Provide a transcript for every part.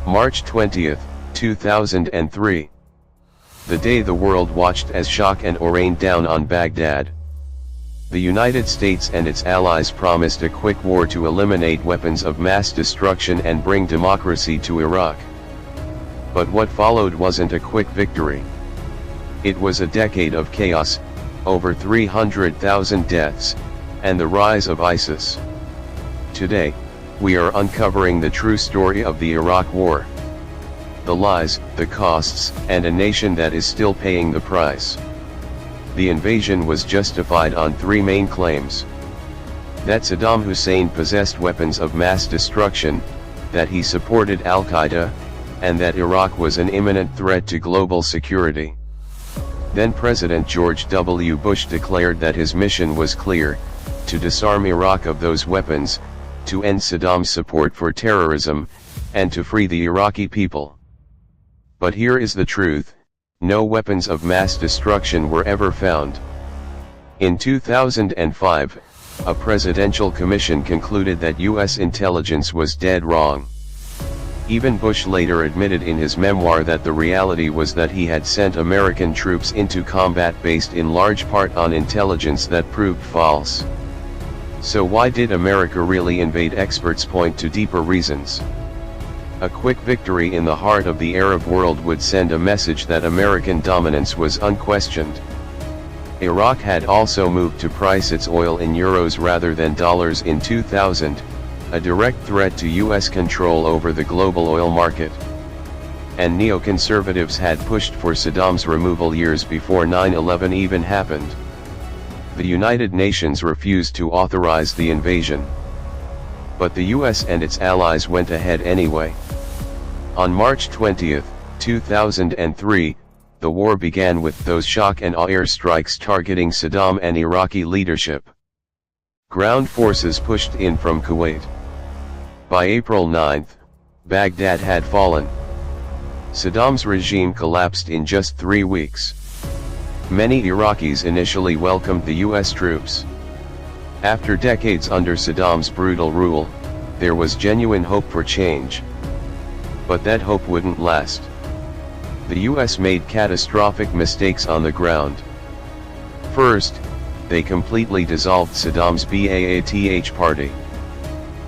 March 20, 2003. The day the world watched as shock and awe rained down on Baghdad. The United States and its allies promised a quick war to eliminate weapons of mass destruction and bring democracy to Iraq. But what followed wasn't a quick victory. It was a decade of chaos, over 300,000 deaths, and the rise of ISIS. Today, we are uncovering the true story of the Iraq War. The lies, the costs, and a nation that is still paying the price. The invasion was justified on three main claims. That Saddam Hussein possessed weapons of mass destruction, that he supported Al-Qaeda, and that Iraq was an imminent threat to global security. Then President George W. Bush declared that his mission was clear: to disarm Iraq of those weapons, to end Saddam's support for terrorism, and to free the Iraqi people. But here is the truth: no weapons of mass destruction were ever found. In 2005, a presidential commission concluded that U.S. intelligence was dead wrong. Even Bush later admitted in his memoir that the reality was that he had sent American troops into combat based in large part on intelligence that proved false. So why did America really invade? Experts point to deeper reasons. A quick victory in the heart of the Arab world would send a message that American dominance was unquestioned. Iraq had also moved to price its oil in euros rather than dollars in 2000, a direct threat to U.S. control over the global oil market. And neoconservatives had pushed for Saddam's removal years before 9/11 even happened. The United Nations refused to authorize the invasion. But the U.S. and its allies went ahead anyway. On March 20, 2003, the war began with those shock and awe airstrikes targeting Saddam and Iraqi leadership. Ground forces pushed in from Kuwait. By April 9, Baghdad had fallen. Saddam's regime collapsed in just 3 weeks. Many Iraqis initially welcomed the U.S. troops. After decades under Saddam's brutal rule, there was genuine hope for change. But that hope wouldn't last. The U.S. made catastrophic mistakes on the ground. First, they completely dissolved Saddam's Ba'ath Party.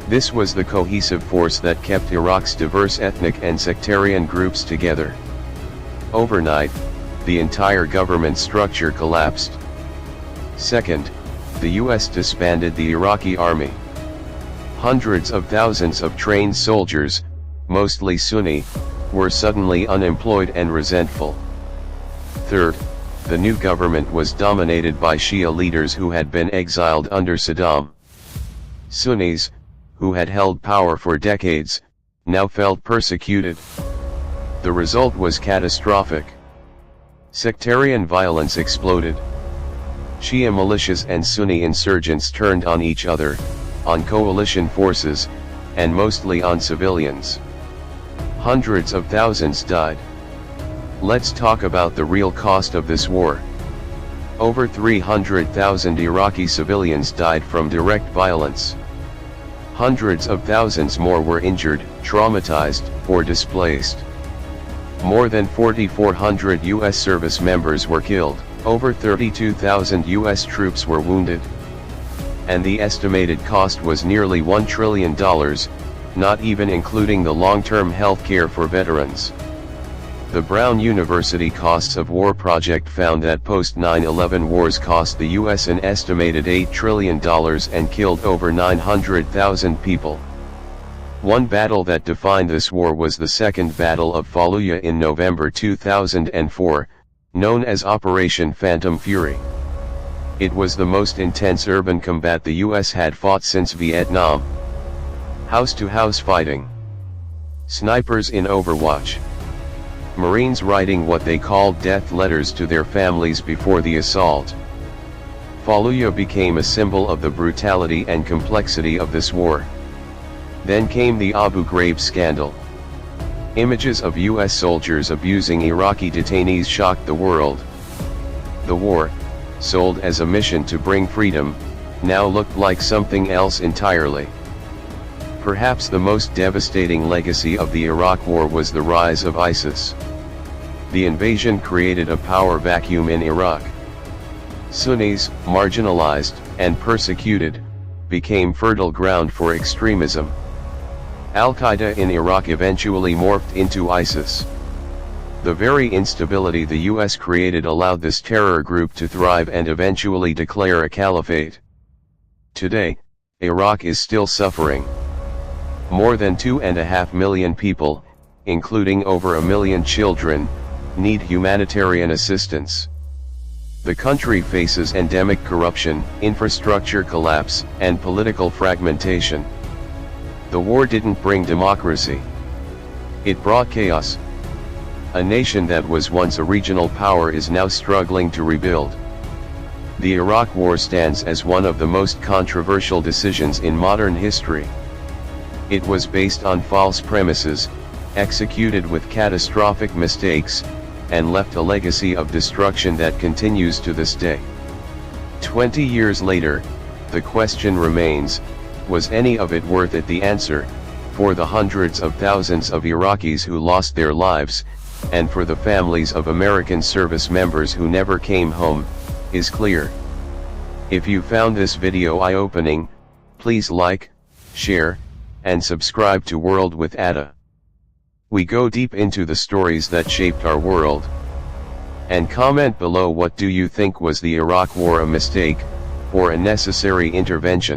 This was the cohesive force that kept Iraq's diverse ethnic and sectarian groups together. Overnight, the entire government structure collapsed. Second, the U.S. disbanded the Iraqi army. Hundreds of thousands of trained soldiers, mostly Sunni, were suddenly unemployed and resentful. Third, the new government was dominated by Shia leaders who had been exiled under Saddam. Sunnis, who had held power for decades, now felt persecuted. The result was catastrophic. Sectarian violence exploded. Shia militias and Sunni insurgents turned on each other, on coalition forces, and mostly on civilians. Hundreds of thousands died. Let's talk about the real cost of this war. Over 300,000 Iraqi civilians died from direct violence. Hundreds of thousands more were injured, traumatized, or displaced. More than 4,400 U.S. service members were killed, over 32,000 U.S. troops were wounded. And the estimated cost was nearly $1 trillion, not even including the long-term health care for veterans. The Brown University Costs of War project found that post-9/11 wars cost the U.S. an estimated $8 trillion and killed over 900,000 people. One battle that defined this war was the Second Battle of Fallujah in November 2004, known as Operation Phantom Fury. It was the most intense urban combat the U.S. had fought since Vietnam. House-to-house fighting. Snipers in Overwatch. Marines writing what they called death letters to their families before the assault. Fallujah became a symbol of the brutality and complexity of this war. Then came the Abu Ghraib scandal. Images of U.S. soldiers abusing Iraqi detainees shocked the world. The war, sold as a mission to bring freedom, now looked like something else entirely. Perhaps the most devastating legacy of the Iraq War was the rise of ISIS. The invasion created a power vacuum in Iraq. Sunnis, marginalized and persecuted, became fertile ground for extremism. Al-Qaeda in Iraq eventually morphed into ISIS. The very instability the US created allowed this terror group to thrive and eventually declare a caliphate. Today, Iraq is still suffering. More than 2.5 million people, including over 1 million children, need humanitarian assistance. The country faces endemic corruption, infrastructure collapse, and political fragmentation. The war didn't bring democracy. It brought chaos. A nation that was once a regional power is now struggling to rebuild. The Iraq War stands as one of the most controversial decisions in modern history. It was based on false premises, executed with catastrophic mistakes, and left a legacy of destruction that continues to this day. 20 years later, the question remains, was any of it worth it? The answer, for the hundreds of thousands of Iraqis who lost their lives, and for the families of American service members who never came home, is clear. If you found this video eye-opening, please like, share, and subscribe to World with Ada. We go deep into the stories that shaped our world. And comment below, what do you think, was the Iraq War a mistake, or a necessary intervention?